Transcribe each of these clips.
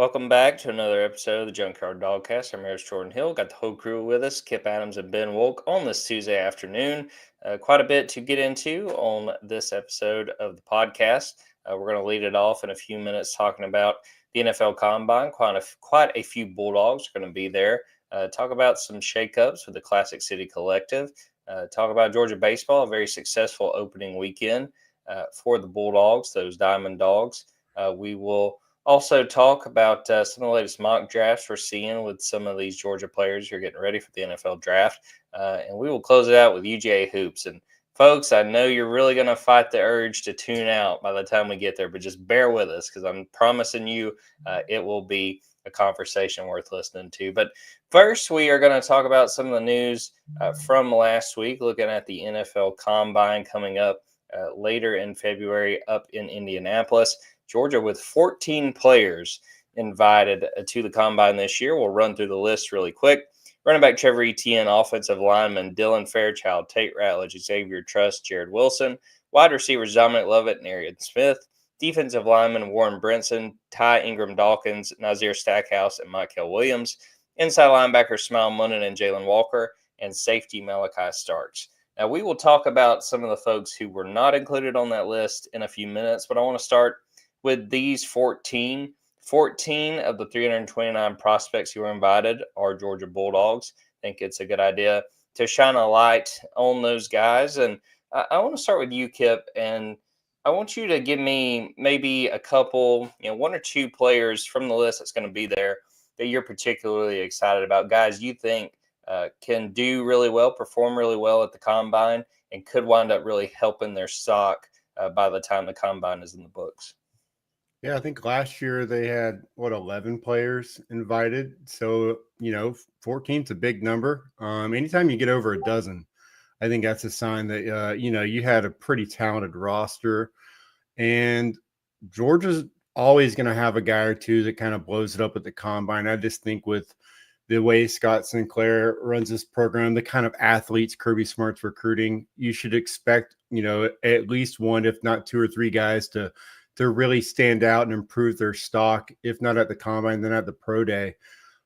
Welcome back to another episode of the Junkyard Dawgcast. I'm your host, Jordan Hill. Got the whole crew with us, Kipp Adams and Ben Wolk, on this Tuesday afternoon. Quite a bit to get into on this episode of the podcast. We're going to lead it off in a few minutes talking about the NFL Combine. Quite a few Bulldogs are going to be there. Talk about some shakeups with the Classic City Collective. Talk about Georgia baseball, a very successful opening weekend for the Bulldogs, those Diamond Dogs. We will also talk about some of the latest mock drafts we're seeing with some of these Georgia players who are getting ready for the NFL draft. And we will close it out with UGA hoops. And folks, I know you're really going to fight the urge to tune out by the time we get there, but just bear with us because I'm promising you it will be a conversation worth listening to. But first, we are going to talk about some of the news from last week, looking at the NFL Combine coming up later in February up in Indianapolis. Georgia with 14 players invited to the Combine this year. We'll run through the list really quick. Running back Trevor Etienne, offensive lineman Dylan Fairchild, Tate Ratledge, Xavier Truss, Jared Wilson, wide receivers Dominic Lovett and Arian Smith, defensive lineman Warren Brinson, Ty Ingram Dawkins, Nazir Stackhouse, and Michael Williams, inside linebacker Smile Munnan and Jalen Walker, and safety Malachi Starks. Now, we will talk about some of the folks who were not included on that list in a few minutes, but I want to start with these 14 of the 329 prospects who were invited are Georgia Bulldogs. I think it's a good idea to shine a light on those guys. And I want to start with you, Kipp, and I want you to give me maybe a couple, one or two players from the list that's going to be there that you're particularly excited about, guys you think can do really well, perform really well at the Combine, and could wind up really helping their stock by the time the Combine is in the books. Yeah, I think last year they had 11 players invited. So 14 is a big number. Anytime you get over a dozen, I think that's a sign that you had a pretty talented roster. And Georgia's always going to have a guy or two that kind of blows it up at the Combine. I just think with the way Scott Sinclair runs this program, the kind of athletes Kirby Smart's recruiting, you should expect at least one, if not two or three guys to really stand out and improve their stock, if not at the Combine, then at the Pro Day.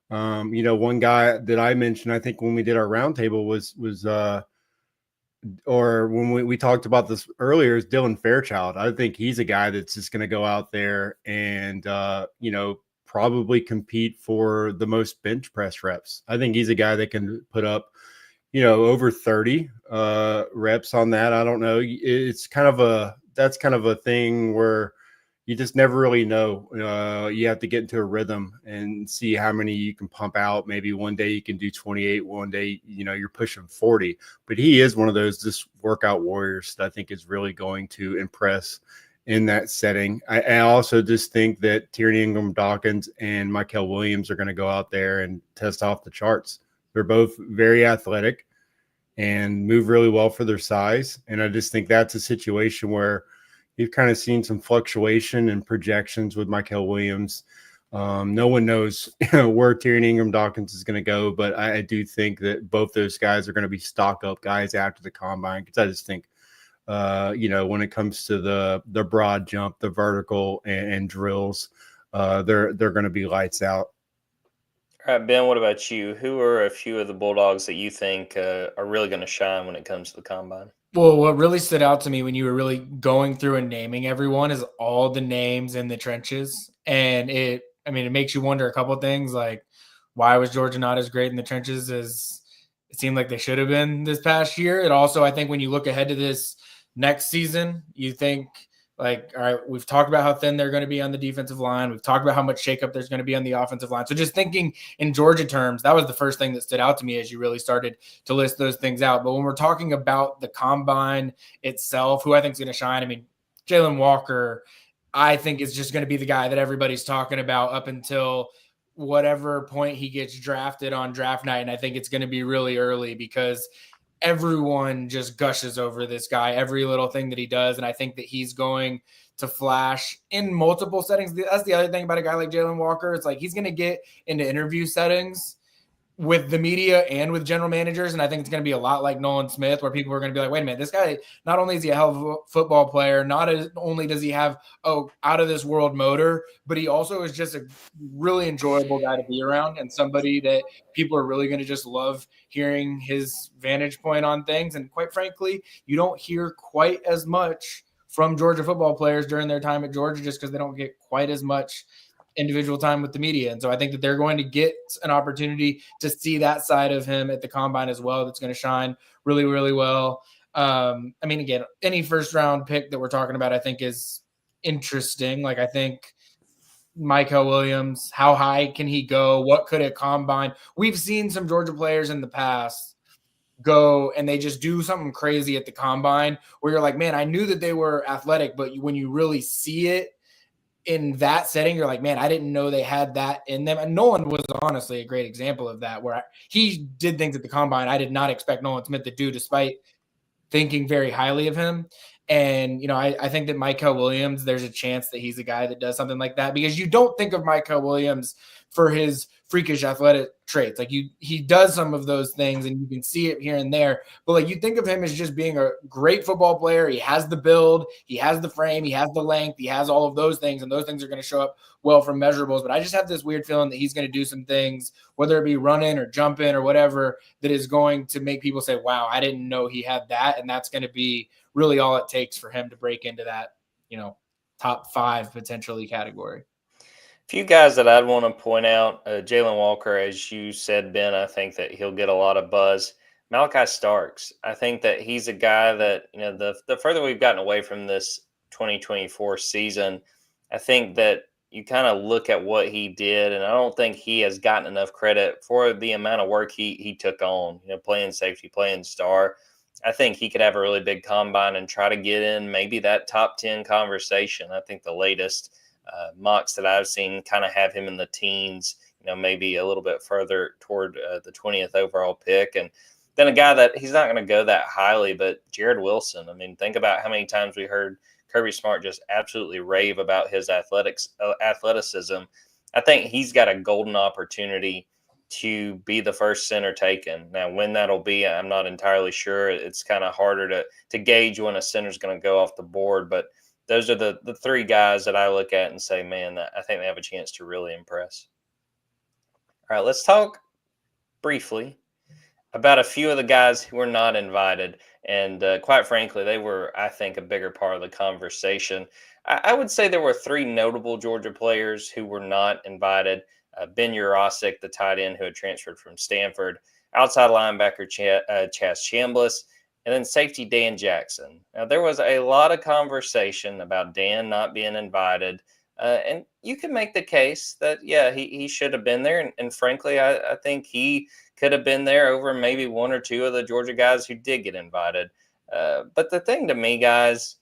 One guy that I mentioned, I think when we did our roundtable or when we talked about this earlier, is Dylan Fairchild. I think he's a guy that's just going to go out there and, probably compete for the most bench press reps. I think he's a guy that can put up, over 30 reps on that. I don't know. That's kind of a thing where you just never really know. You have to get into a rhythm and see how many you can pump out. Maybe one day you can do 28, one day, you're pushing 40. But he is one of those just workout warriors that I think is really going to impress in that setting. I also just think that Tierney Ingram Dawkins and Michael Williams are going to go out there and test off the charts. They're both very athletic and move really well for their size. And I just think that's a situation where you've kind of seen some fluctuation in projections with Michael Williams. No one knows where Tierney Ingram Dawkins is going to go, but I do think that both those guys are going to be stock up guys after the Combine, because I just think, when it comes to the broad jump, the vertical and drills, they're going to be lights out. All right, Ben, what about you? Who are a few of the Bulldogs that you think are really going to shine when it comes to the Combine? Well, what really stood out to me when you were really going through and naming everyone is all the names in the trenches. And it makes you wonder a couple of things, like why was Georgia not as great in the trenches as it seemed like they should have been this past year? And also, I think when you look ahead to this next season, you think, like, all right, we've talked about how thin they're going to be on the defensive line. We've talked about how much shakeup there's going to be on the offensive line. So just thinking in Georgia terms, that was the first thing that stood out to me as you really started to list those things out. But when we're talking about the Combine itself, who I think is going to shine, Jalen Walker, I think is just going to be the guy that everybody's talking about up until whatever point he gets drafted on draft night. And I think it's going to be really early because everyone just gushes over this guy, every little thing that he does. And I think that he's going to flash in multiple settings. That's the other thing about a guy like Jalen Walker. It's like he's going to get into interview settings with the media and with general managers. And I think it's going to be a lot like Nolan Smith, where people are going to be like, wait a minute, this guy, not only is he a hell of a football player, only does he have out of this world motor, but he also is just a really enjoyable guy to be around and somebody that people are really going to just love hearing his vantage point on things. And quite frankly, you don't hear quite as much from Georgia football players during their time at Georgia, just because they don't get quite as much individual time with the media. And so I think that they're going to get an opportunity to see that side of him at the combine as well. That's going to shine really, really well. I mean, again, any first round pick that we're talking about, I think is interesting. Like, I think Michael Williams, how high can he go? What could a combine? We've seen some Georgia players in the past go and they just do something crazy at the combine where you're like, man, I knew that they were athletic, but when you really see it in that setting, you're like, man, I didn't know they had that in them. And Nolan was honestly a great example of that, where he did things at the combine I did not expect Nolan Smith to do, despite thinking very highly of him. And, I think that Michael Williams, there's a chance that he's a guy that does something like that, because you don't think of Michael Williams for his freakish athletic traits. Like, he does some of those things and you can see it here and there, but like, you think of him as just being a great football player. He has the build, he has the frame, he has the length, he has all of those things, and those things are going to show up well from measurables. But I just have this weird feeling that he's going to do some things, whether it be running or jumping or whatever, that is going to make people say, wow, I didn't know he had that. And that's going to be really all it takes for him to break into that, top 5 potentially category. Few guys that I'd want to point out, Jalen Walker, as you said, Ben, I think that he'll get a lot of buzz. Malachi Starks, I think that he's a guy that, the further we've gotten away from this 2024 season, I think that you kind of look at what he did, and I don't think he has gotten enough credit for the amount of work he took on, playing safety, playing star. I think he could have a really big combine and try to get in maybe that top 10 conversation. I think the latest mocks that I've seen kind of have him in the teens, maybe a little bit further toward the 20th overall pick. And then a guy that he's not going to go that highly, but Jared Wilson. I mean, think about how many times we heard Kirby Smart just absolutely rave about his athleticism. I think he's got a golden opportunity to be the first center taken. Now, when that'll be, I'm not entirely sure. It's kind of harder to gauge when a center's going to go off the board, but those are the 3 guys that I look at and say, man, I think they have a chance to really impress. All right, let's talk briefly about a few of the guys who were not invited. And quite frankly, they were, I think, a bigger part of the conversation. I would say there were 3 notable Georgia players who were not invited. Ben Urosic, the tight end who had transferred from Stanford, outside linebacker Chaz Chambliss, and then safety Dan Jackson. Now, there was a lot of conversation about Dan not being invited, and you can make the case that, yeah, he should have been there. And frankly, I think he could have been there over maybe 1 or 2 of the Georgia guys who did get invited. But the thing to me, guys,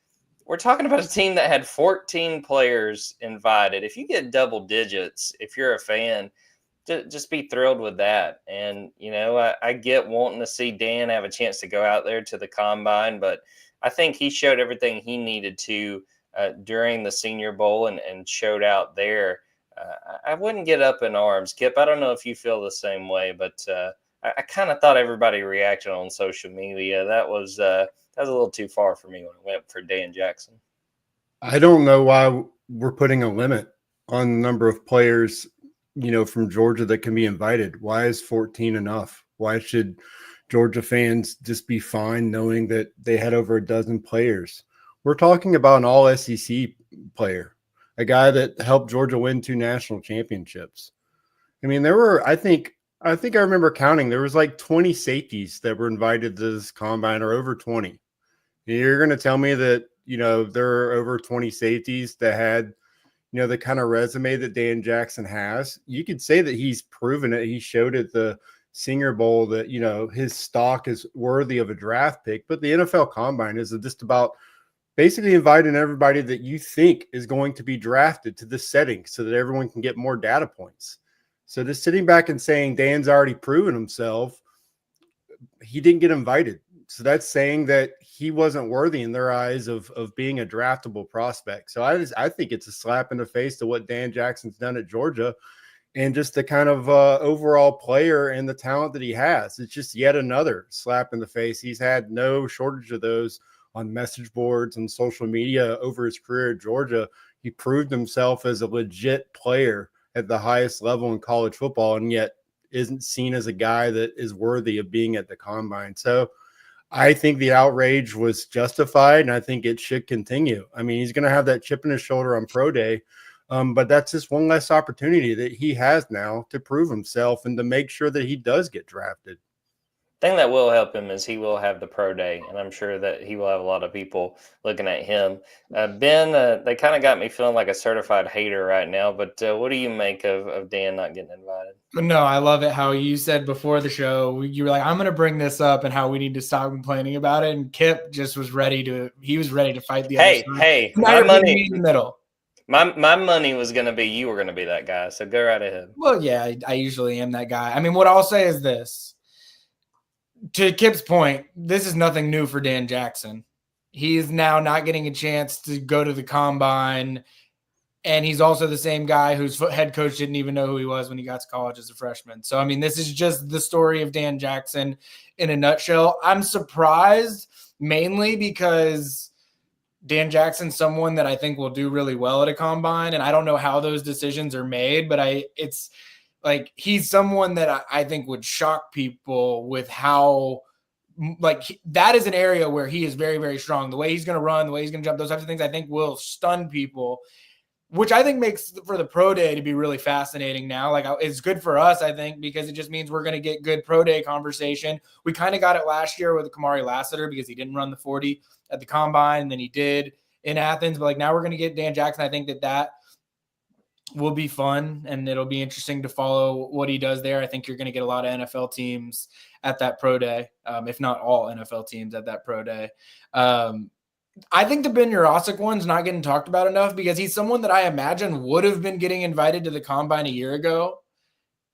we're talking about a team that had 14 players invited. If you get double digits, if you're a fan, just be thrilled with that. And, I get wanting to see Dan have a chance to go out there to the combine, but I think he showed everything he needed to during the Senior Bowl and showed out there. I wouldn't get up in arms. Kipp, I don't know if you feel the same way, but I kind of thought everybody reacted on social media. That was a little too far for me when it went for Dan Jackson. I don't know why we're putting a limit on the number of players from Georgia that can be invited. Why is 14 enough? Why should Georgia fans just be fine knowing that they had over a dozen players? We're talking about an all SEC player, a guy that helped Georgia win 2 national championships. I mean, there were, I think I remember counting, there was like 20 safeties that were invited to this combine, or over 20. You're going to tell me that, there are over 20 safeties that had, the kind of resume that Dan Jackson has. You could say that he's proven it. He showed at the Senior Bowl that, his stock is worthy of a draft pick. But the NFL Combine is just about basically inviting everybody that you think is going to be drafted to this setting so that everyone can get more data points. So just sitting back and saying Dan's already proven himself, he didn't get invited. So that's saying that he wasn't worthy in their eyes of being a draftable prospect. So I think it's a slap in the face to what Dan Jackson's done at Georgia. and just the kind of overall player and the talent that he has. It's just yet another slap in the face. He's had no shortage of those on message boards and social media over his career at Georgia. He proved himself as a legit player at the highest level in college football, and yet isn't seen as a guy that is worthy of being at the combine. So I think the outrage was justified, and I think it should continue. I mean, he's going to have that chip in his shoulder on pro day, but that's just one less opportunity that he has now to prove himself and to make sure that he does get drafted. Thing that will help him is he will have the pro day, and I'm sure that he will have a lot of people looking at him. Ben, they kind of got me feeling like a certified hater right now, but what do you make of Dan not getting invited? No, I love it how you said before the show, you were like, I'm going to bring this up and how we need to stop complaining about it. And Kipp just was ready to fight the other side. Hey, now my money in the middle. My money was going to be you were going to be that guy, so go right ahead. Well, yeah, I usually am that guy. I mean, what I'll say is this. To Kipp's point, this is nothing new for Dan Jackson. He is now not getting a chance to go to the combine, and he's also the same guy whose head coach didn't even know who he was when he got to college as a freshman. So, I mean, this is just the story of Dan Jackson in a nutshell. I'm surprised mainly because Dan Jackson's someone that I think will do really well at a combine, and I don't know how those decisions are made, but it's like he's someone that I think would shock people with how that is an area where he is very, very strong. The way he's going to run, the way he's going to jump, those types of things I think will stun people, which I think makes for the pro day to be really fascinating now. Like it's good for us, I think, because it just means we're going to get good pro day conversation. We kind of got it last year with Kamari Lassiter because he didn't run the 40 at the combine, and then he did in Athens. But like now we're going to get Dan Jackson. I think that will be fun, and it'll be interesting to follow what he does there. I think you're going to get a lot of NFL teams at that pro day, if not all NFL teams at that pro day. I think the Ben Yurosek one's not getting talked about enough because he's someone that I imagine would have been getting invited to the combine a year ago,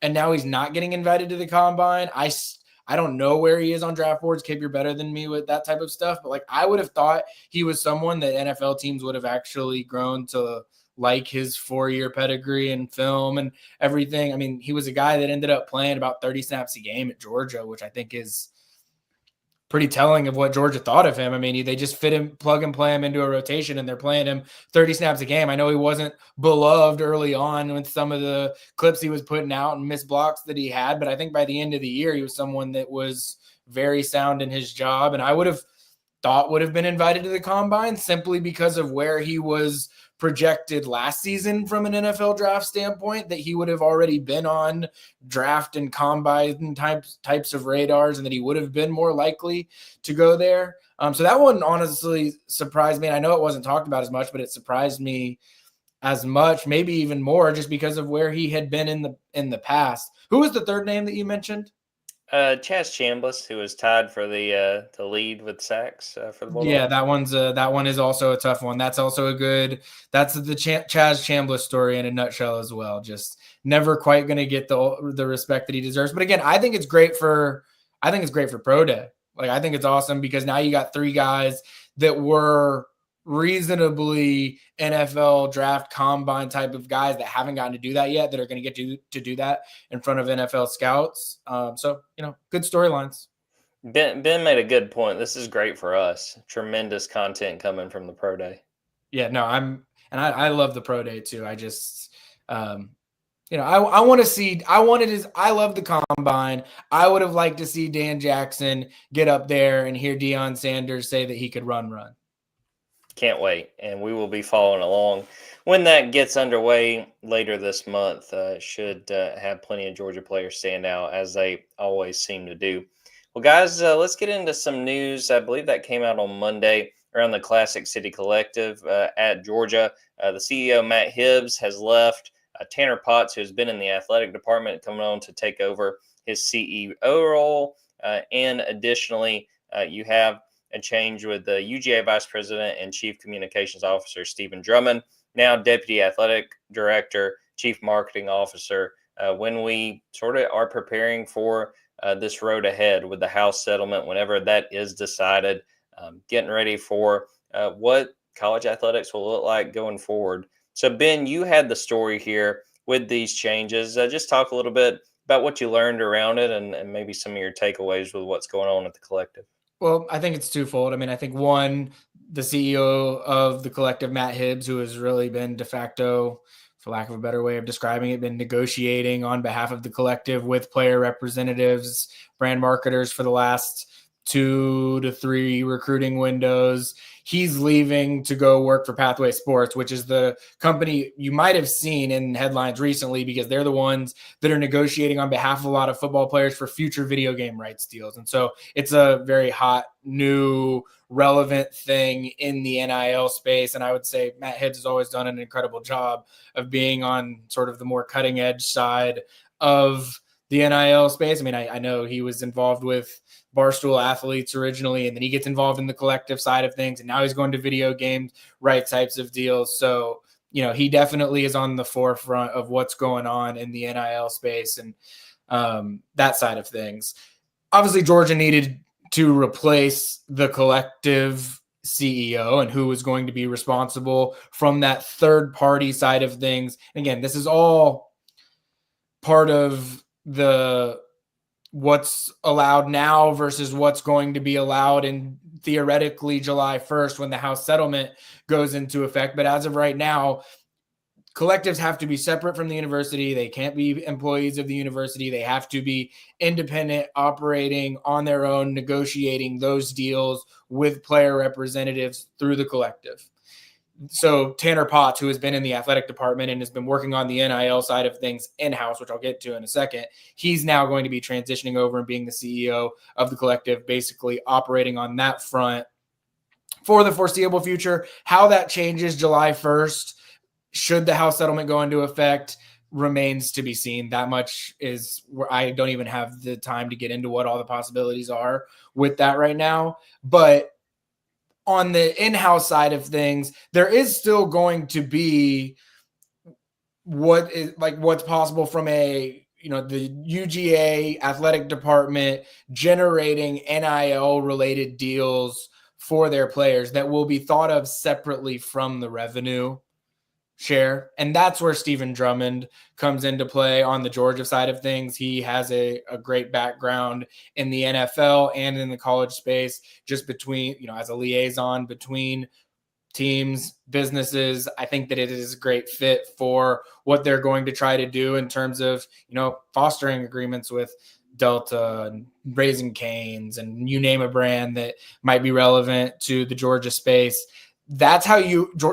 and now he's not getting invited to the combine. I don't know where he is on draft boards. Kipp, you're better than me with that type of stuff, but like I would have thought he was someone that NFL teams would have actually grown to like his 4-year pedigree and film and everything. I mean, he was a guy that ended up playing about 30 snaps a game at Georgia, which I think is pretty telling of what Georgia thought of him. I mean, they just fit him, plug and play him into a rotation, and they're playing him 30 snaps a game. I know he wasn't beloved early on with some of the clips he was putting out and missed blocks that he had, but I think by the end of the year, he was someone that was very sound in his job, and I would have thought would have been invited to the combine simply because of where he was projected last season from an NFL draft standpoint, that he would have already been on draft and combine types of radars, and that he would have been more likely to go there. So that one honestly surprised me. And I know it wasn't talked about as much, but it surprised me as much, maybe even more, just because of where he had been in the past. Who was the third name that you mentioned? Chaz Chambliss, who was tied for the lead with sacks for the Bulldogs. Yeah, that one is also a tough one. That's also that's the Chaz Chambliss story in a nutshell as well. Just never quite going to get the respect that he deserves. But again, I think it's great for pro day. Like I think it's awesome because now you got 3 guys that were reasonably NFL draft combine type of guys that haven't gotten to do that yet, that are going to get to do that in front of NFL scouts. So, good storylines. Ben made a good point. This is great for us. Tremendous content coming from the pro day. Yeah, no, I love the pro day too. I just, I want to see, I love the combine. I would have liked to see Dan Jackson get up there and hear Deion Sanders say that he could run. Can't wait, and we will be following along when that gets underway later this month. Should have plenty of Georgia players stand out, as they always seem to do. Well, guys, let's get into some news. I believe that came out on Monday around the Classic City Collective at Georgia. The CEO, Matt Hibbs, has left. Tanner Potts, who has been in the athletic department, coming on to take over his CEO role. And additionally, you have a change with the UGA Vice President and Chief Communications Officer, Stephen Drummond, now Deputy Athletic Director, Chief Marketing Officer. When we sort of are preparing for this road ahead with the House settlement, whenever that is decided, getting ready for what college athletics will look like going forward. So, Ben, you had the story here with these changes. Just talk a little bit about what you learned around it and maybe some of your takeaways with what's going on at the collective. Well, I think it's twofold. I mean, I think one, the CEO of the collective, Matt Hibbs, who has really been de facto, for lack of a better way of describing it, been negotiating on behalf of the collective with player representatives, brand marketers for the last 2 to 3 recruiting windows. He's leaving to go work for Pathway Sports, which is the company you might have seen in headlines recently because they're the ones that are negotiating on behalf of a lot of football players for future video game rights deals. And so it's a very hot, new, relevant thing in the NIL space. And I would say Matt Hibbs has always done an incredible job of being on sort of the more cutting edge side of the NIL space. I mean, I know he was involved with Barstool Athletes originally, and then he gets involved in the collective side of things, and now he's going to video games, right types of deals. So, he definitely is on the forefront of what's going on in the NIL space and that side of things. Obviously, Georgia needed to replace the collective CEO and who was going to be responsible from that third party side of things. And again, this is all part of the what's allowed now versus what's going to be allowed in theoretically July 1st when the House settlement goes into effect. But as of right now, collectives have to be separate from the university. They can't be employees of the university. They have to be independent, operating on their own, negotiating those deals with player representatives through the collective. So Tanner Potts, who has been in the athletic department and has been working on the NIL side of things in-house, which I'll get to in a second, he's now going to be transitioning over and being the CEO of the collective, basically operating on that front for the foreseeable future. How that changes July 1st, should the House settlement go into effect, remains to be seen. That much is where I don't even have the time to get into what all the possibilities are with that right now. But on the in-house side of things, there is still going to be what's possible from the UGA athletic department generating NIL related deals for their players that will be thought of separately from the revenue share. And that's where Stephen Drummond comes into play on the Georgia side of things. He has a great background in the NFL and in the college space, just between, as a liaison between teams, businesses. I think that it is a great fit for what they're going to try to do in terms of, fostering agreements with Delta and Raising Cane's and you name a brand that might be relevant to the Georgia space. That's how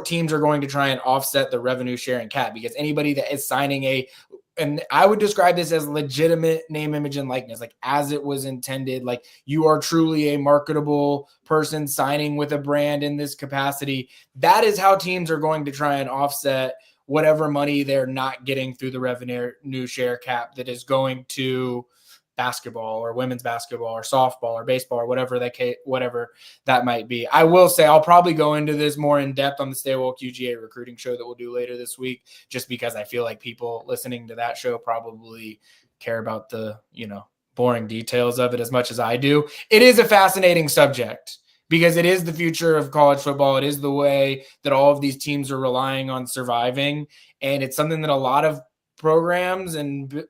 teams are going to try and offset the revenue sharing cap, because anybody that is signing and I would describe this as legitimate name, image, and likeness, like as it was intended, like you are truly a marketable person signing with a brand in this capacity. That is how teams are going to try and offset whatever money they're not getting through the revenue share cap that is going to basketball or women's basketball or softball or baseball or whatever that might be. I will say I'll probably go into this more in depth on the Stay Woke UGA recruiting show that we'll do later this week, just because I feel like people listening to that show probably care about the, boring details of it as much as I do. It is a fascinating subject because it is the future of college football. It is the way that all of these teams are relying on surviving. And it's something that a lot of programs and,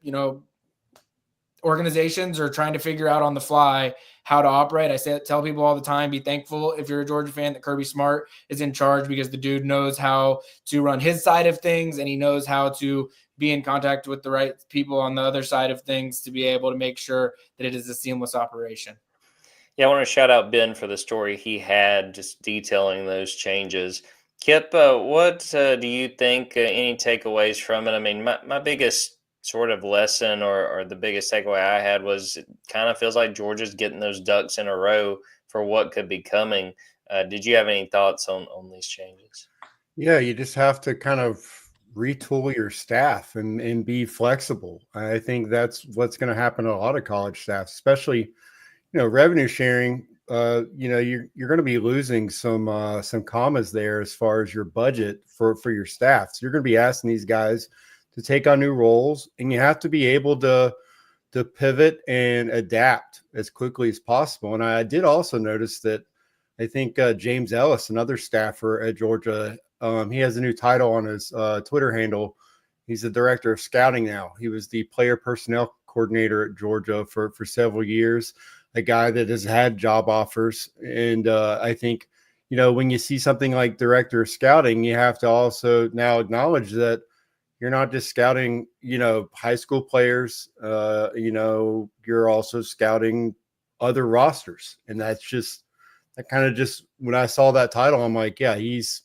organizations are trying to figure out on the fly how to operate. Tell people all the time, be thankful if you're a Georgia fan that Kirby Smart is in charge, because the dude knows how to run his side of things and he knows how to be in contact with the right people on the other side of things to be able to make sure that it is a seamless operation. Yeah, I want to shout out Ben for the story he had just detailing those changes. Kipp, what do you think, any takeaways from it? I mean, my biggest sort of lesson or the biggest takeaway I had was it kind of feels like Georgia's getting those ducks in a row for what could be coming. Did you have any thoughts on these changes? Yeah, you just have to kind of retool your staff and be flexible. I think that's what's going to happen to a lot of college staff, especially, revenue sharing. You're going to be losing some commas there as far as your budget for your staff. So you're going to be asking these guys to take on new roles, and you have to be able to pivot and adapt as quickly as possible. And I did also notice that I think James Ellis, another staffer at Georgia, he has a new title on his Twitter handle. He's the director of scouting now. He was the player personnel coordinator at Georgia for several years, a guy that has had job offers. And I think, when you see something like director of scouting, you have to also now acknowledge that you're not just scouting, high school players, you're also scouting other rosters. And that kind of just, when I saw that title, I'm like, yeah, he's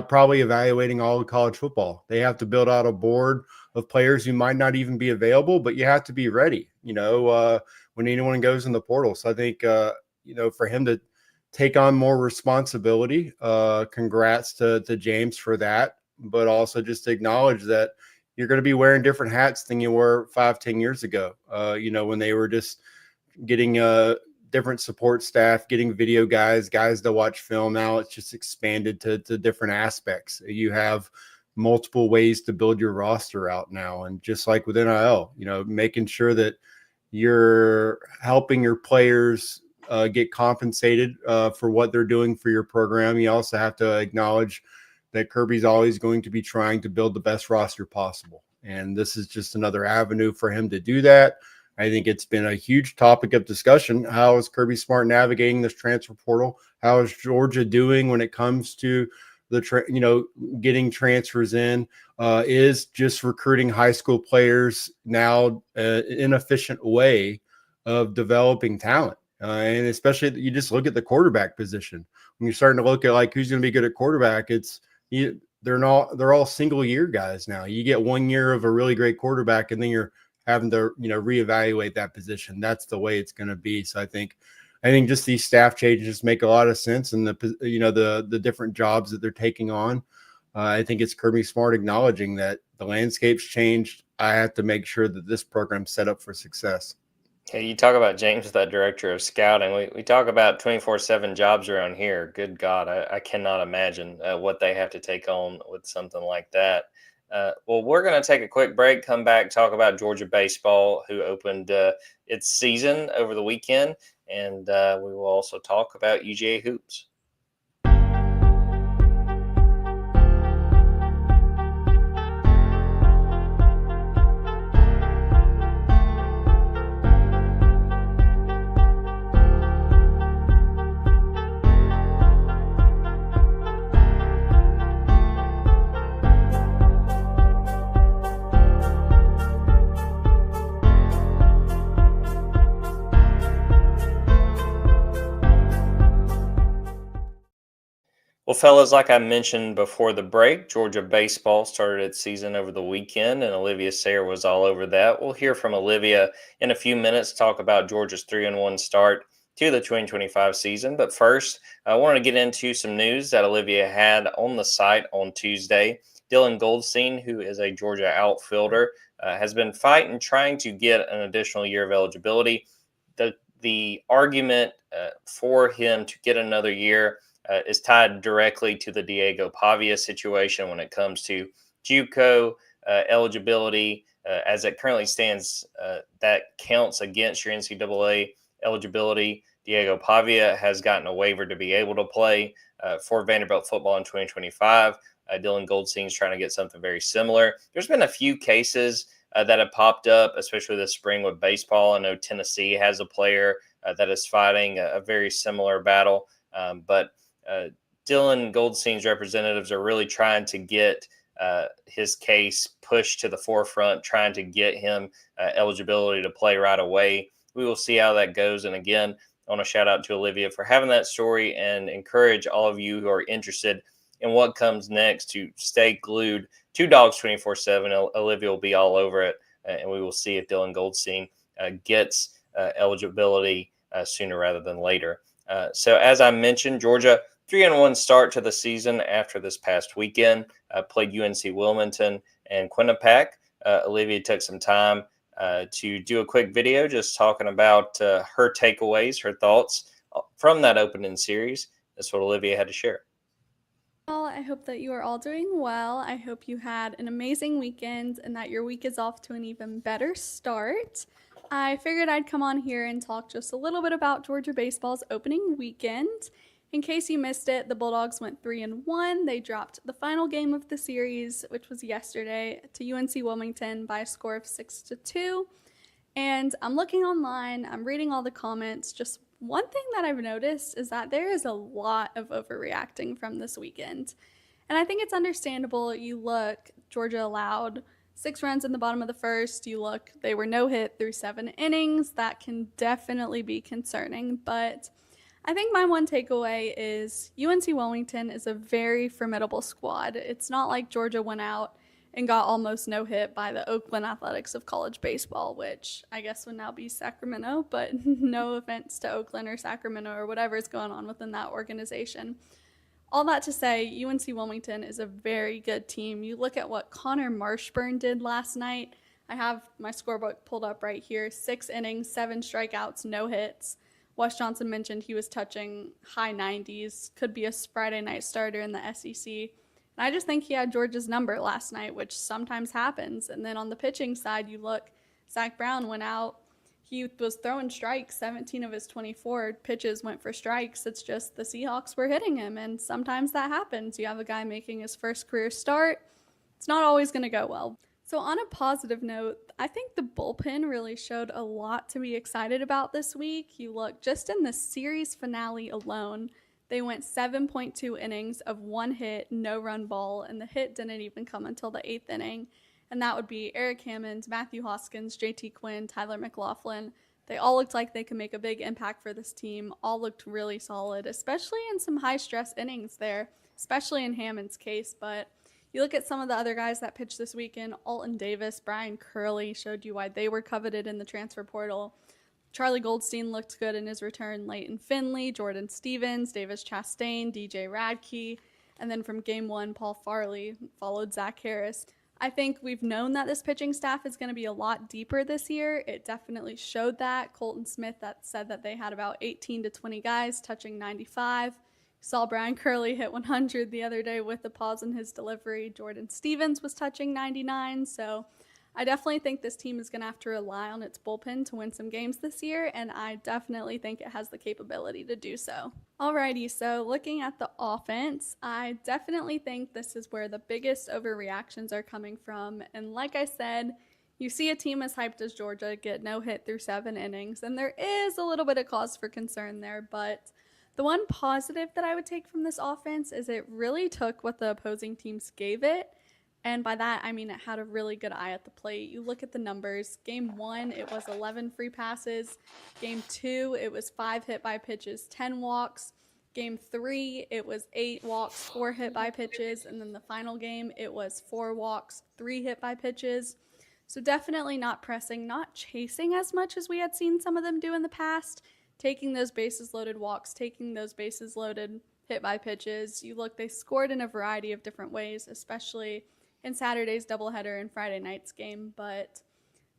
probably evaluating all of college football. They have to build out a board of players who might not even be available, but you have to be ready, when anyone goes in the portal. So I think, for him to take on more responsibility, congrats to James for that, but also just to acknowledge that you're going to be wearing different hats than you were 5-10 years ago, when they were just getting different support staff, getting video guys to watch film. Now it's just expanded to different aspects. You have multiple ways to build your roster out now. And just like with NIL, making sure that you're helping your players get compensated for what they're doing for your program. You also have to acknowledge that Kirby's always going to be trying to build the best roster possible. And this is just another avenue for him to do that. I think it's been a huge topic of discussion. How is Kirby Smart navigating this transfer portal? How is Georgia doing when it comes to getting transfers in? Is just recruiting high school players now an inefficient way of developing talent? And especially you just look at the quarterback position. When you're starting to look at like who's going to be good at quarterback, they're all single year guys now. You get 1 year of a really great quarterback, and then you're having to reevaluate that position. That's the way it's going to be. So I think just these staff changes make a lot of sense, and the different jobs that they're taking on. I think it's Kirby Smart acknowledging that the landscape's changed. I have to make sure that this program's set up for success. Hey, you talk about James, that director of scouting. We talk about 24/7 jobs around here. Good God, I cannot imagine what they have to take on with something like that. Well, we're going to take a quick break, come back, talk about Georgia baseball, who opened its season over the weekend, and we will also talk about UGA hoops. Well, fellas, like I mentioned before the break, Georgia baseball started its season over the weekend, and Olivia Sayre was all over that. We'll hear from Olivia in a few minutes, talk about Georgia's 3-1 start to the 2025 season. But first, I want to get into some news that Olivia had on the site on Tuesday. Dylan Goldstein, who is a Georgia outfielder, has been fighting, trying to get an additional year of eligibility. The argument for him to get another year is tied directly to the Diego Pavia situation when it comes to JUCO eligibility. As it currently stands, that counts against your NCAA eligibility. Diego Pavia has gotten a waiver to be able to play for Vanderbilt football in 2025. Dylan Goldstein's trying to get something very similar. There's been a few cases that have popped up, especially this spring with baseball. I know Tennessee has a player that is fighting a very similar battle, but Dylan Goldstein's representatives are really trying to get his case pushed to the forefront, trying to get him eligibility to play right away. We will see how that goes. And again, I want to shout out to Olivia for having that story and encourage all of you who are interested in what comes next to stay glued to Dawgs 24/7. Olivia will be all over it, and we will see if Dylan Goldstein gets eligibility sooner rather than later. So as I mentioned, Georgia 3-1 start to the season after this past weekend. Played UNC Wilmington and Quinnipiac. Olivia took some time to do a quick video just talking about her takeaways, her thoughts from that opening series. That's what Olivia had to share. Well, I hope that you are all doing well. I hope you had an amazing weekend and that your week is off to an even better start. I figured I'd come on here and talk just a little bit about Georgia baseball's opening weekend. In case you missed it, the Bulldogs went 3-1. They dropped the final game of the series, which was yesterday, to UNC Wilmington by a score of 6-2. And I'm looking online, I'm reading all the comments. Just one thing that I've noticed is that there is a lot of overreacting from this weekend. And I think it's understandable. You look, Georgia allowed 6 runs in the bottom of the first. You look, they were no hit through 7 innings. That can definitely be concerning. But I think my one takeaway is UNC Wilmington is a very formidable squad. It's not like Georgia went out and got almost no hit by the Oakland Athletics of college baseball, which I guess would now be Sacramento, but no offense to Oakland or Sacramento or whatever is going on within that organization. All that to say, UNC Wilmington is a very good team. You look at what Connor Marshburn did last night. I have my scorebook pulled up right here. 6 innings, 7 strikeouts, no hits. Wes Johnson mentioned he was touching high 90s, could be a Friday night starter in the SEC. And I just think he had Georgia's number last night, which sometimes happens. And then on the pitching side, you look, Zach Brown went out. He was throwing strikes. 17 of his 24 pitches went for strikes. It's just the Seahawks were hitting him, and sometimes that happens. You have a guy making his first career start. It's not always going to go well. So on a positive note, I think the bullpen really showed a lot to be excited about this week. You look, just in the series finale alone, they went 7.2 innings of 1 hit, no run ball, and the hit didn't even come until the 8th inning. And that would be Eric Hammond, Matthew Hoskins, JT Quinn, Tyler McLaughlin. They all looked like they could make a big impact for this team. All looked really solid, especially in some high-stress innings there, especially in Hammond's case. But you look at some of the other guys that pitched this weekend, Alton Davis, Brian Curley showed you why they were coveted in the transfer portal. Charlie Goldstein looked good in his return. Leighton Finley, Jordan Stevens, Davis Chastain, DJ Radke. And then from game 1, Paul Farley followed Zach Harris. I think we've known that this pitching staff is going to be a lot deeper this year. It definitely showed that. Colton Smith said that they had about 18 to 20 guys touching 95. Saw Brian Curley hit 100 the other day with a pause in his delivery. Jordan Stevens was touching 99. So I definitely think this team is going to have to rely on its bullpen to win some games this year, and I definitely think it has the capability to do so. Alrighty, so looking at the offense, I definitely think this is where the biggest overreactions are coming from. And like I said, you see a team as hyped as Georgia get no hit through 7 innings, and there is a little bit of cause for concern there, but the one positive that I would take from this offense is it really took what the opposing teams gave it. And by that, I mean it had a really good eye at the plate. You look at the numbers. Game 1, it was 11 free passes. Game 2, it was 5 hit by pitches, 10 walks. Game 3, it was 8 walks, 4 hit by pitches. And then the final game, it was 4 walks, 3 hit by pitches. So definitely not pressing, not chasing as much as we had seen some of them do in the past. Taking those bases loaded walks, taking those bases loaded hit by pitches. You look, they scored in a variety of different ways, especially in Saturday's doubleheader and Friday night's game, but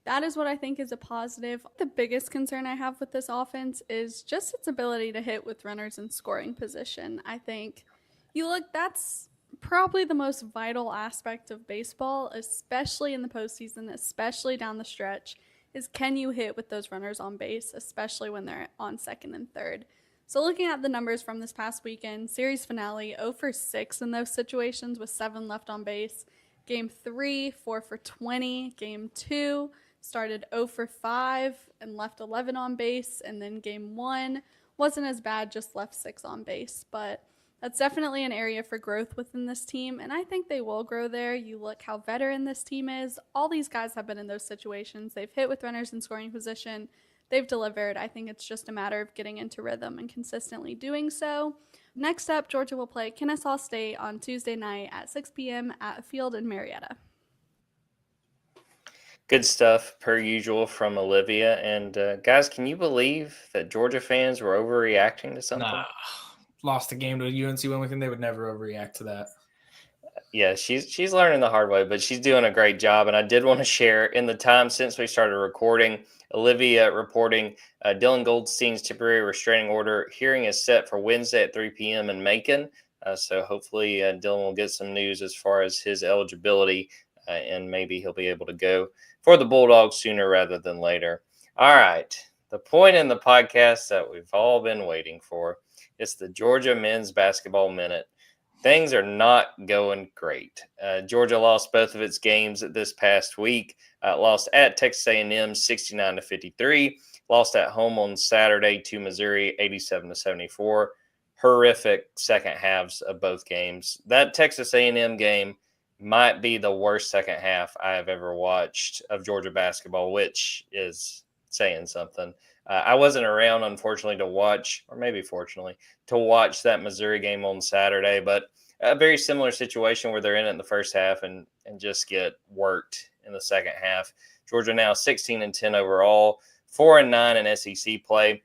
that is what I think is a positive. The biggest concern I have with this offense is just its ability to hit with runners in scoring position. I think you look, that's probably the most vital aspect of baseball, especially in the postseason, especially down the stretch, is can you hit with those runners on base, especially when they're on second and third. So looking at the numbers from this past weekend, series finale, 0 for 6 in those situations with 7 left on base. Game 3, 4 for 20. Game 2 started 0 for 5 and left 11 on base. And then game 1 wasn't as bad, just left 6 on base. But that's definitely an area for growth within this team, and I think they will grow there. You look how veteran this team is. All these guys have been in those situations. They've hit with runners in scoring position. They've delivered. I think it's just a matter of getting into rhythm and consistently doing so. Next up, Georgia will play Kennesaw State on Tuesday night at 6 p.m. at a field in Marietta. Good stuff, per usual, from Olivia. And guys, can you believe that Georgia fans were overreacting to something? Nah, lost a game to UNC Wilmington. They would never overreact to that. Yeah, she's learning the hard way, but she's doing a great job. And I did want to share, in the time since we started recording, Olivia reporting Dylan Goldstein's temporary restraining order hearing is set for Wednesday at 3 p.m. in Macon. So hopefully Dylan will get some news as far as his eligibility, and maybe he'll be able to go for the Bulldogs sooner rather than later. All right, the point in the podcast that we've all been waiting for. It's the Georgia Men's Basketball Minute. Things are not going great. Georgia lost both of its games this past week. Lost at Texas A&M 69-53. Lost at home on Saturday to Missouri 87-74. Horrific second halves of both games. That Texas A&M game might be the worst second half I have ever watched of Georgia basketball, which is saying something. I wasn't around, unfortunately, to watch, or maybe fortunately, to watch that Missouri game on Saturday, but a very similar situation where they're in it in the first half and just get worked in the second half. Georgia now 16-10 overall, 4-9 in SEC play.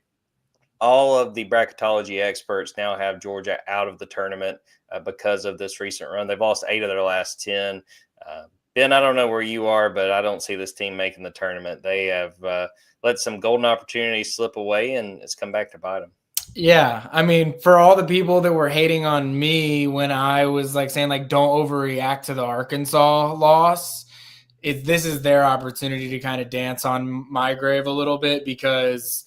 All of the bracketology experts now have Georgia out of the tournament because of this recent run. They've lost 8 of their last 10. Ben, I don't know where you are, but I don't see this team making the tournament. They have let some golden opportunities slip away, and it's come back to bite them. Yeah, I mean, for all the people that were hating on me when I was saying don't overreact to the Arkansas loss, this is their opportunity to kind of dance on my grave a little bit, because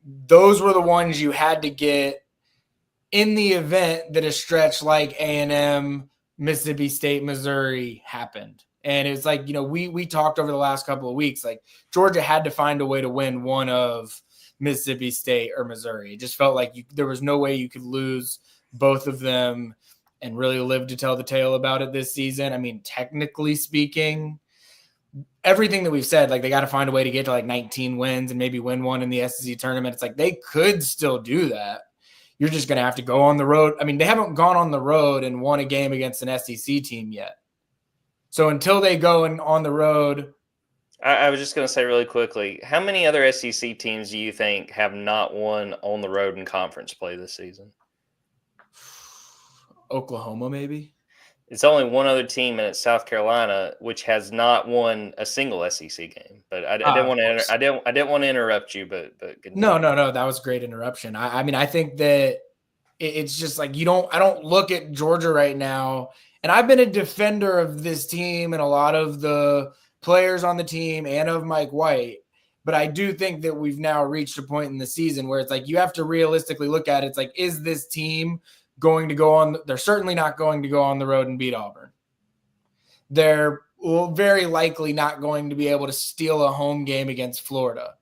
those were the ones you had to get in the event that a stretch like A&M, Mississippi State, Missouri happened. And it's we talked over the last couple of weeks, Georgia had to find a way to win one of Mississippi State or Missouri. It just felt like there was no way you could lose both of them and really live to tell the tale about it this season. I mean, technically speaking, everything that we've said, they got to find a way to get to 19 wins and maybe win one in the SEC tournament. It's they could still do that. You're just going to have to go on the road. I mean, they haven't gone on the road and won a game against an SEC team yet. So until they go on the road. I was just going to say really quickly, how many other SEC teams do you think have not won on the road in conference play this season? Oklahoma, maybe. It's only one other team, and it's South Carolina, which has not won a single SEC game. But I didn't want to. I didn't want to interrupt you, but no. That was a great interruption. I mean, I think that it's just I don't look at Georgia right now, and I've been a defender of this team and a lot of the players on the team and of Mike White. But I do think that we've now reached a point in the season where it's you have to realistically look at it. It's is this team going to go on? They're certainly not going to go on the road and beat Auburn. They're very likely not going to be able to steal a home game against Florida.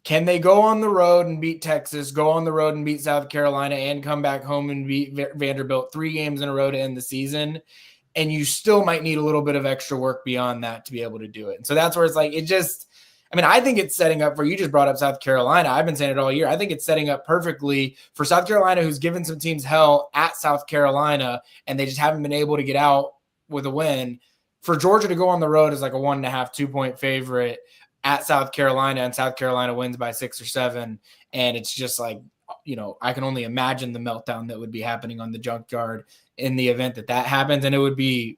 Can they go on the road and beat Texas, go on the road and beat South Carolina, and come back home and beat Vanderbilt 3 games in a row to end the season? And you still might need a little bit of extra work beyond that to be able to do it. And so that's where it's I think it's setting up for, you just brought up South Carolina. I've been saying it all year. I think it's setting up perfectly for South Carolina, who's given some teams hell at South Carolina, and they just haven't been able to get out with a win. For Georgia to go on the road as a 1.5, 2-point favorite at South Carolina, and South Carolina wins by 6 or 7. And it's just I can only imagine the meltdown that would be happening on the Junkyard in the event that happens. And it would be,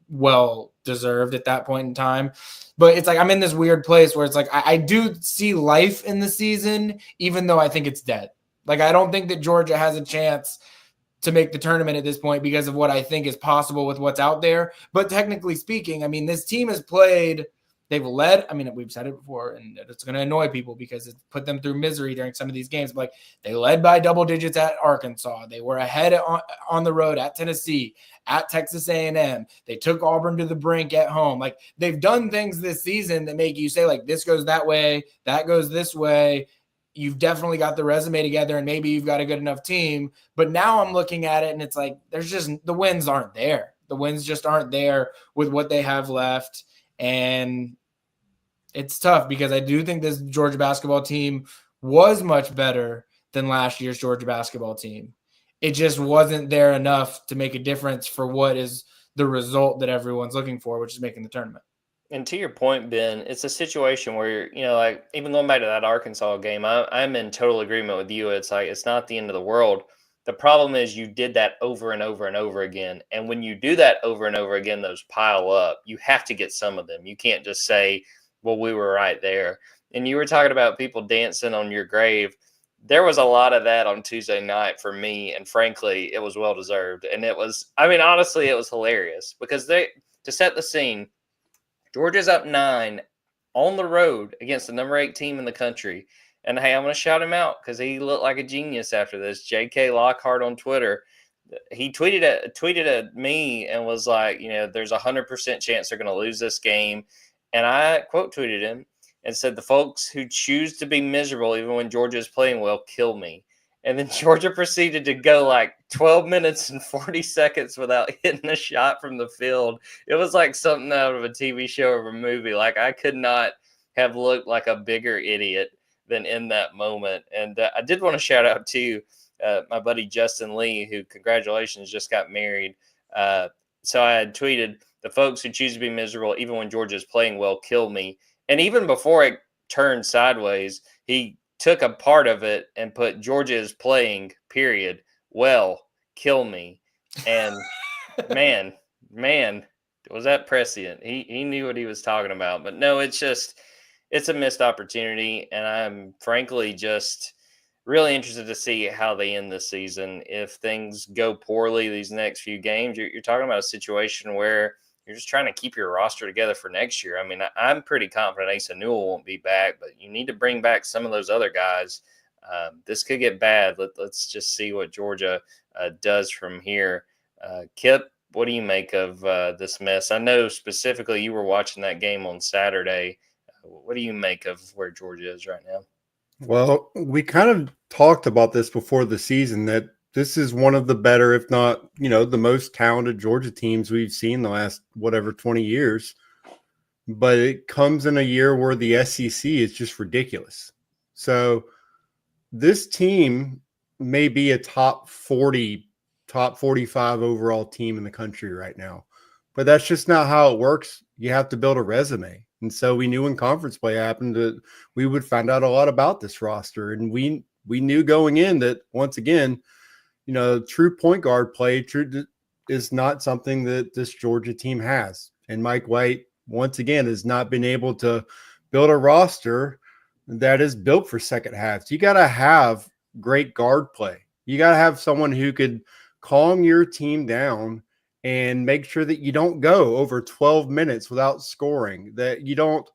well deserved at that point in time. But it's I'm in this weird place where it's I do see life in the season, even though I think it's dead. I don't think that Georgia has a chance to make the tournament at this point because of what I think is possible with what's out there. But technically speaking, I mean, this team has played. They've led. I mean, we've said it before, and it's going to annoy people because it put them through misery during some of these games. But they led by double digits at Arkansas. They were ahead on the road at Tennessee, at Texas A&M. They took Auburn to the brink at home. They've done things this season that make you say this goes that way, that goes this way. You've definitely got the resume together, and maybe you've got a good enough team. But now I'm looking at it, and it's there's just the wins aren't there. The wins just aren't there with what they have left. And it's tough because I do think this Georgia basketball team was much better than last year's Georgia basketball team. It just wasn't there enough to make a difference for what is the result that everyone's looking for, which is making the tournament. And to your point, Ben, it's a situation where, even going back to that Arkansas game, I'm in total agreement with you. It's it's not the end of the world. The problem is you did that over and over and over again. And when you do that over and over again, those pile up. You have to get some of them. You can't just say, well, we were right there. And you were talking about people dancing on your grave. There was a lot of that on Tuesday night for me. And frankly, it was well-deserved. And honestly, it was hilarious because to set the scene, Georgia's up 9 on the road against the number 8 team in the country. And hey, I'm going to shout him out because he looked like a genius after this. J.K. Lockhart on Twitter. He tweeted at me and was like, there's 100% chance they're going to lose this game. And I quote tweeted him and said, the folks who choose to be miserable even when Georgia is playing well kill me. And then Georgia proceeded to go like 12 minutes and 40 seconds without hitting a shot from the field. It was like something out of a TV show or a movie. Like, I could not have looked like a bigger idiot than in that moment. And I did want to shout out to my buddy Justin Lee, who, congratulations, just got married. So I had tweeted, the folks who choose to be miserable even when Georgia is playing well kill me. And even before it turned sideways, he took a part of it and put Georgia is playing, period, well, kill me. And man, was that prescient. He knew what he was talking about. But no, it's a missed opportunity. And I'm frankly just really interested to see how they end this season. If things go poorly these next few games, you're talking about a situation where you're just trying to keep your roster together for next year. I mean, I'm pretty confident Asa Newell won't be back, but you need to bring back some of those other guys. This could get bad. Let's just see what Georgia does from here. Kipp, what do you make of this mess? I know specifically you were watching that game on Saturday. What do you make of where Georgia is right now? Well, we kind of talked about this before the season, that this is one of the better, if not, the most talented Georgia teams we've seen the last, 20 years. But it comes in a year where the SEC is just ridiculous. So this team may be a top 40, top 45 overall team in the country right now. But that's just not how it works. You have to build a resume. And so we knew when conference play happened that we would find out a lot about this roster. And we knew going in that, once again, true point guard play is not something that this Georgia team has. And Mike White, once again, has not been able to build a roster that is built for second halves. You got to have great guard play. You got to have someone who could calm your team down and make sure that you don't go over 12 minutes without scoring, that you don't,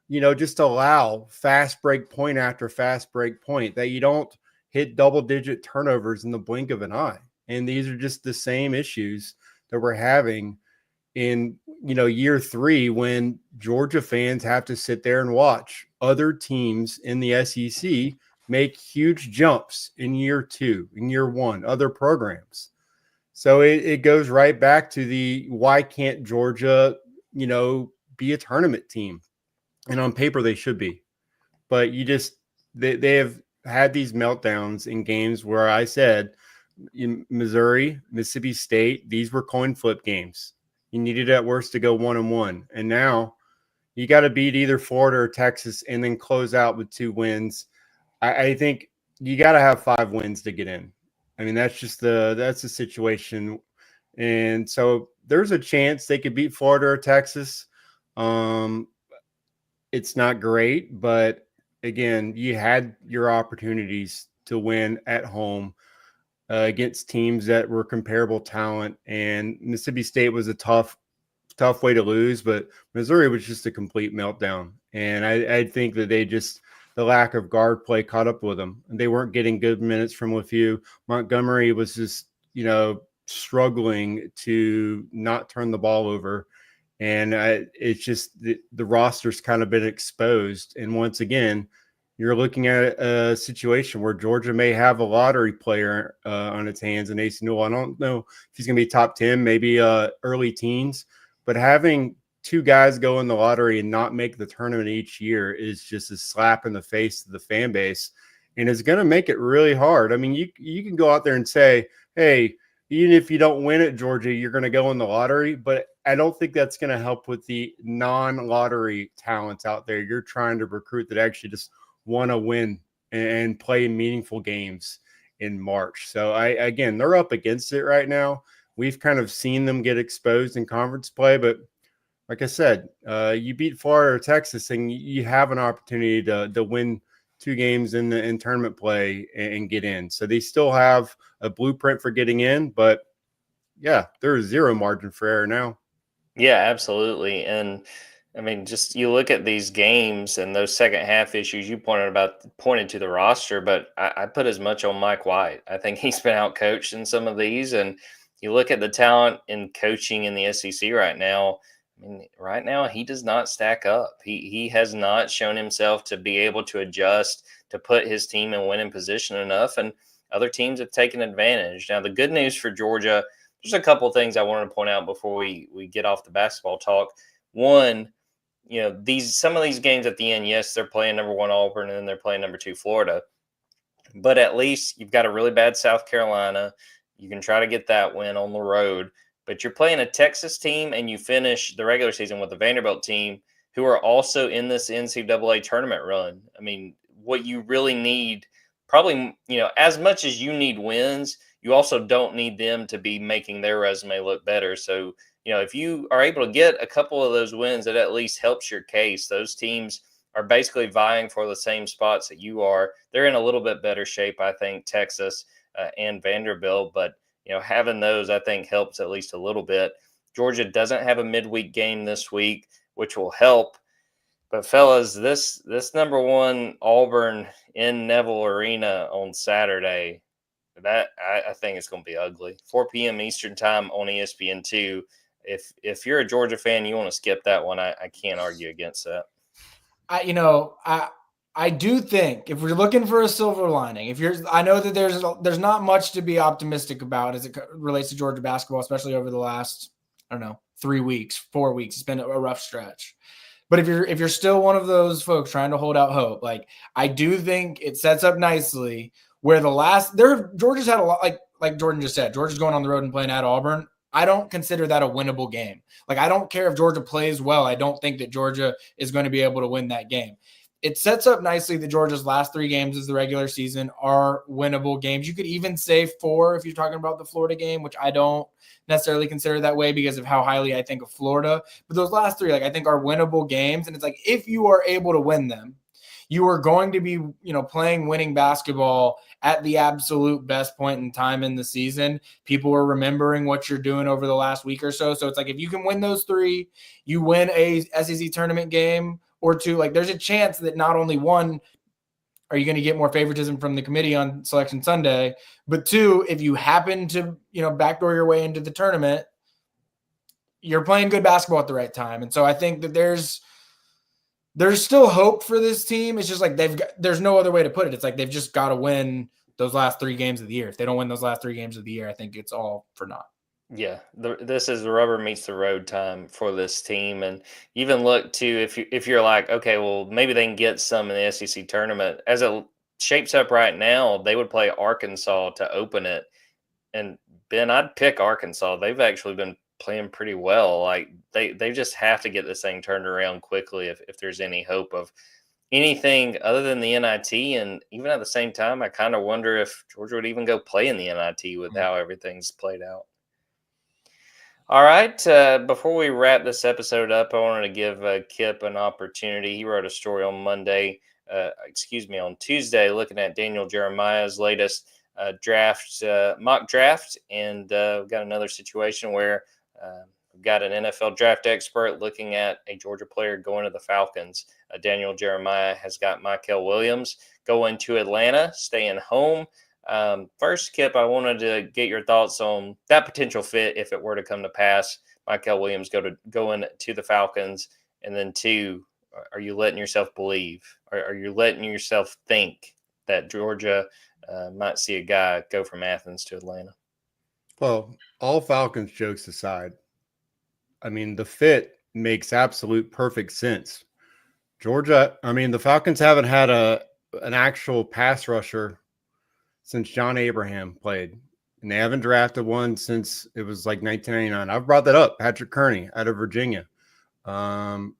just allow fast break point after fast break point, that you don't hit double-digit turnovers in the blink of an eye. And these are just the same issues that we're having in, year 3, when Georgia fans have to sit there and watch other teams in the SEC make huge jumps in year 2, in year 1, other programs. So it goes right back to the why can't Georgia, be a tournament team? And on paper they should be. But they have had these meltdowns in games where I said in Missouri, Mississippi State, these were coin flip games. You needed at worst to go 1-1. And now you got to beat either Florida or Texas and then close out with 2 wins. I think you got to have 5 wins to get in. I mean, that's the situation. And so there's a chance they could beat Florida or Texas. It's not great, but again, you had your opportunities to win at home against teams that were comparable talent. And Mississippi State was a tough way to lose, but Missouri was just a complete meltdown. And I think that the lack of guard play caught up with them. They weren't getting good minutes from LeFew. Montgomery was just, struggling to not turn the ball over. And it's just the roster's kind of been exposed. And once again, you're looking at a situation where Georgia may have a lottery player on its hands in Asa Newell. I don't know if he's going to be top 10, maybe early teens, but having 2 guys go in the lottery and not make the tournament each year is just a slap in the face to the fan base. And it's going to make it really hard. I mean, you can go out there and say, hey, even if you don't win at Georgia, you're going to go in the lottery. But I don't think that's going to help with the non-lottery talents out there. You're trying to recruit that actually just want to win and play meaningful games in March. So again, they're up against it right now. We've kind of seen them get exposed in conference play, but like I said, you beat Florida or Texas and you have an opportunity to win 2 games in tournament play and get in. So they still have a blueprint for getting in, but yeah, there is 0 margin for error now. Yeah, absolutely. And I mean, just you look at these games and those second half issues you pointed to the roster, but I put as much on Mike White. I think he's been out coached in some of these, and you look at the talent in coaching in the SEC right now. I mean, right now he does not stack up. He has not shown himself to be able to adjust to put his team in winning position enough, and other teams have taken advantage. Now, the good news for Georgia, there's a couple of things I want to point out before we get off the basketball talk. One, some of these games at the end, yes, they're playing number 1 Auburn and then they're playing number 2 Florida. But at least you've got a really bad South Carolina. You can try to get that win on the road. But you're playing a Texas team and you finish the regular season with a Vanderbilt team who are also in this NCAA tournament run. I mean, what you really need, probably, as much as you need wins, you also don't need them to be making their resume look better. So, if you are able to get a couple of those wins, it at least helps your case. Those teams are basically vying for the same spots that you are. They're in a little bit better shape, I think, Texas and Vanderbilt. But, having those, I think, helps at least a little bit. Georgia doesn't have a midweek game this week, which will help. But, fellas, this number 1 Auburn in Neville Arena on Saturday, that I think it's going to be ugly. 4 p.m. Eastern time on ESPN2. If you're a Georgia fan, you want to skip that one. I can't argue against that. I do think if we're looking for a silver lining, I know that there's not much to be optimistic about as it relates to Georgia basketball, especially over the last, 3 weeks, 4 weeks. It's been a rough stretch. But if you're still one of those folks trying to hold out hope, like I do think it sets up nicely where Georgia's had a lot, like Jordan just said, Georgia's going on the road and playing at Auburn. I don't consider that a winnable game. Like, I don't care if Georgia plays well. I don't think that Georgia is going to be able to win that game. It sets up nicely that Georgia's last 3 games of the regular season are winnable games. You could even say 4 if you're talking about the Florida game, which I don't necessarily consider that way because of how highly I think of Florida. But those last 3, I think are winnable games. And it's like, if you are able to win them, you are going to be, playing winning basketball at the absolute best point in time in the season. People are remembering what you're doing over the last week or so. So it's like, if you can win those 3, you win a SEC tournament game or 2, like there's a chance that not only 1, are you going to get more favoritism from the committee on Selection Sunday, but 2, if you happen to, backdoor your way into the tournament, you're playing good basketball at the right time. And so I think that there's still hope for this team. It's just like there's no other way to put it. It's like they've just got to win those last 3 games of the year. If they don't win those last 3 games of the year, I think it's all for naught. Yeah, this is the rubber meets the road time for this team. And even look to if you're like, okay, well, maybe they can get some in the SEC tournament. As it shapes up right now, they would play Arkansas to open it. And Ben, I'd pick Arkansas. They've actually been playing pretty well. Like they just have to get this thing turned around quickly if there's any hope of anything other than the NIT. And even at the same time, I kind of wonder if Georgia would even go play in the NIT with how everything's played out. All right. Before we wrap this episode up, I wanted to give Kipp an opportunity. He wrote a story on on Tuesday, looking at Daniel Jeremiah's latest mock draft. And we've got another situation where we've got an NFL draft expert looking at a Georgia player going to the Falcons. Daniel Jeremiah has got Michael Williams going to Atlanta, staying home. First, Kipp, I wanted to get your thoughts on that potential fit if it were to come to pass. Michael Williams going to the Falcons, and then 2, are you letting yourself believe? Are you letting yourself think that Georgia might see a guy go from Athens to Atlanta? Well, all Falcons jokes aside, I mean, the fit makes absolute perfect sense. The Falcons haven't had an actual pass rusher since John Abraham played, and they haven't drafted one since it was like 1999. I've brought that up, Patrick Kearney out of Virginia. But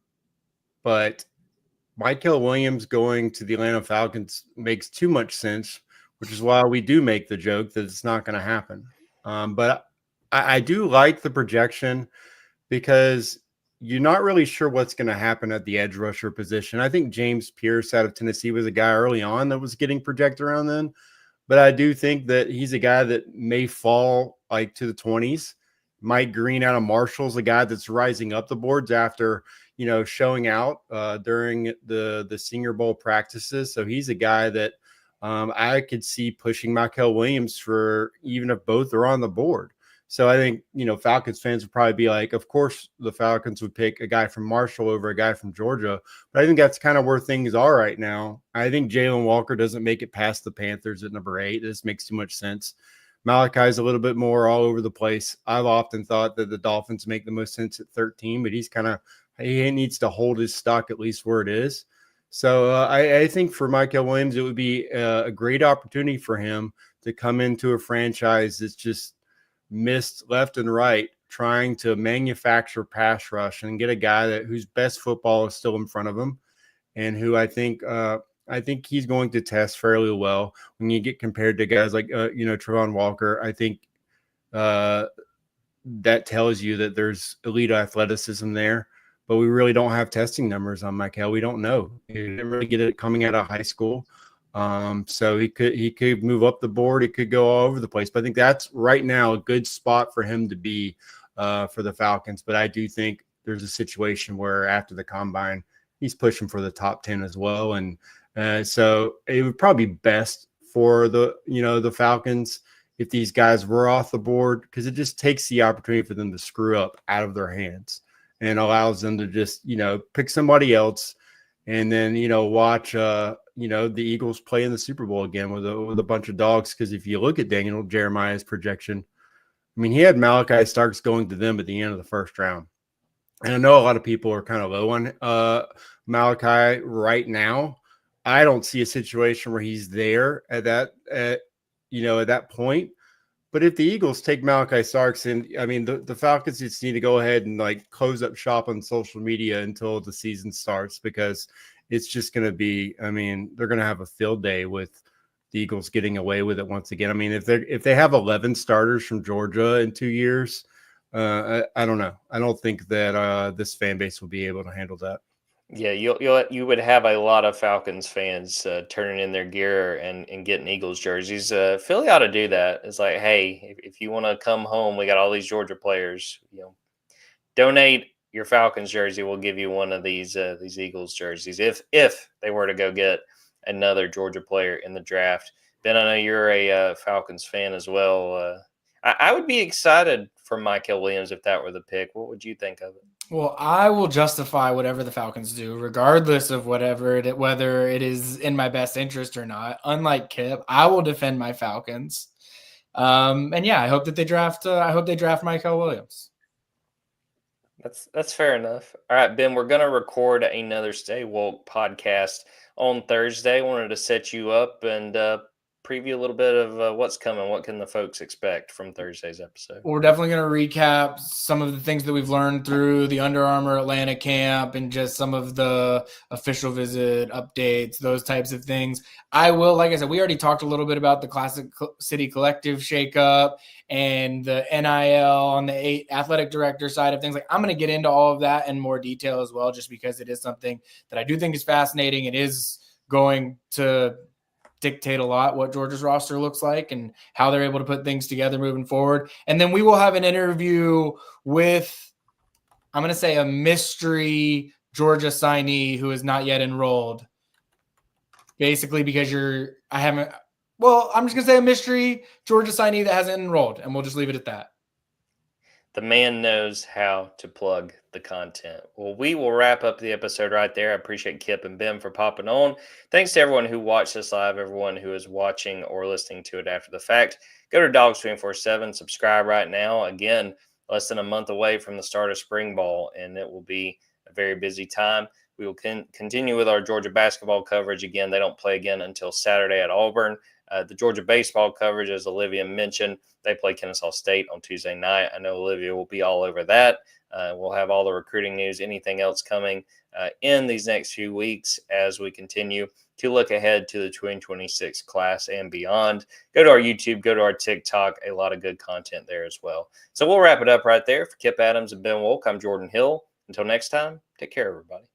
Michael Williams going to the Atlanta Falcons makes too much sense, which is why we do make the joke that it's not going to happen. But I do like the projection because you're not really sure what's going to happen at the edge rusher position. I think James Pierce out of Tennessee was a guy early on that was getting projected around then. But I do think that he's a guy that may fall like to the 20s. Mike Green out of Marshall's a guy that's rising up the boards after, showing out during the Senior Bowl practices. So he's a guy that I could see pushing Michael Williams for even if both are on the board. So I think, Falcons fans would probably be like, of course, the Falcons would pick a guy from Marshall over a guy from Georgia. But I think that's kind of where things are right now. I think Jalen Walker doesn't make it past the Panthers at number 8. This makes too much sense. Malachi's a little bit more all over the place. I've often thought that the Dolphins make the most sense at 13, but he needs to hold his stock at least where it is. So I think for Michael Williams, it would be a great opportunity for him to come into a franchise that's just missed left and right, trying to manufacture pass rush and get a guy whose best football is still in front of him, and who I think he's going to test fairly well when you get compared to guys like Travon Walker. I think that tells you that there's elite athleticism there, but we really don't have testing numbers on Michael. We don't know. He didn't really get it coming out of high school. So he could move up the board. It could go all over the place. But I think that's right now a good spot for him to be for the Falcons. But I do think there's a situation where after the combine, he's pushing for the top 10 as well. And so it would probably be best for the Falcons if these guys were off the board, because it just takes the opportunity for them to screw up out of their hands and allows them to just, pick somebody else and then, watch the Eagles play in the Super Bowl again with a bunch of dogs. Because if you look at Daniel Jeremiah's projection, I mean, he had Malachi Starks going to them at the end of the first round. And I know a lot of people are kind of low on Malachi right now. I don't see a situation where he's there at that point. But if the Eagles take Malachi Starks, and I mean, the Falcons just need to go ahead and close up shop on social media until the season starts, because it's just going to be, I mean, they're going to have a field day with the Eagles getting away with it once again. I mean, if they have 11 starters from Georgia in 2 years, I don't know. I don't think that this fan base will be able to handle that. Yeah, you would have a lot of Falcons fans turning in their gear and getting Eagles jerseys. Philly ought to do that. It's like, hey, if you want to come home, we got all these Georgia players. Donate your Falcons jersey. We'll give you one of these Eagles jerseys if they were to go get another Georgia player in the draft. Ben, I know you're a Falcons fan as well. I would be excited for Michael Williams if that were the pick. What would you think of it? Well, I will justify whatever the Falcons do, regardless of whether it is in my best interest or not. Unlike Kipp, I will defend my Falcons. And yeah, I hope that they draft. I hope they draft Michael Williams. That's fair enough. All right, Ben, we're gonna record another Stay Woke podcast on Thursday. Wanted to set you up and preview a little bit of what's coming. What can the folks expect from Thursday's episode? We're definitely going to recap some of the things that we've learned through the Under Armour Atlanta camp and just some of the official visit updates, those types of things. Like I said, we already talked a little bit about the Classic City Collective shakeup and the NIL on the athletic director side of things. Like, I'm going to get into all of that in more detail as well, just because it is something that I do think is fascinating. It is going to dictate a lot what Georgia's roster looks like and how they're able to put things together moving forward. And then we will have an interview with, I'm going to say, a mystery Georgia signee who is not yet enrolled. Basically, because I'm just going to say a mystery Georgia signee that hasn't enrolled, and we'll just leave it at that. The man knows how to plug the content. Well, we will wrap up the episode right there. I appreciate Kipp and Ben for popping on. Thanks to everyone who watched this live, everyone who is watching or listening to it after the fact. Go to Dawgs 24/7. Subscribe right now. Again, less than a month away from the start of spring ball, and it will be a very busy time. We will continue with our Georgia basketball coverage. Again, they don't play again until Saturday at Auburn. The Georgia baseball coverage, as Olivia mentioned, they play Kennesaw State on Tuesday night. I know Olivia will be all over that. We'll have all the recruiting news, anything else coming in these next few weeks as we continue to look ahead to the 2026 class and beyond. Go to our YouTube, go to our TikTok, a lot of good content there as well. So we'll wrap it up right there. For Kipp Adams and Ben Wolk, I'm Jordan Hill. Until next time, take care, everybody.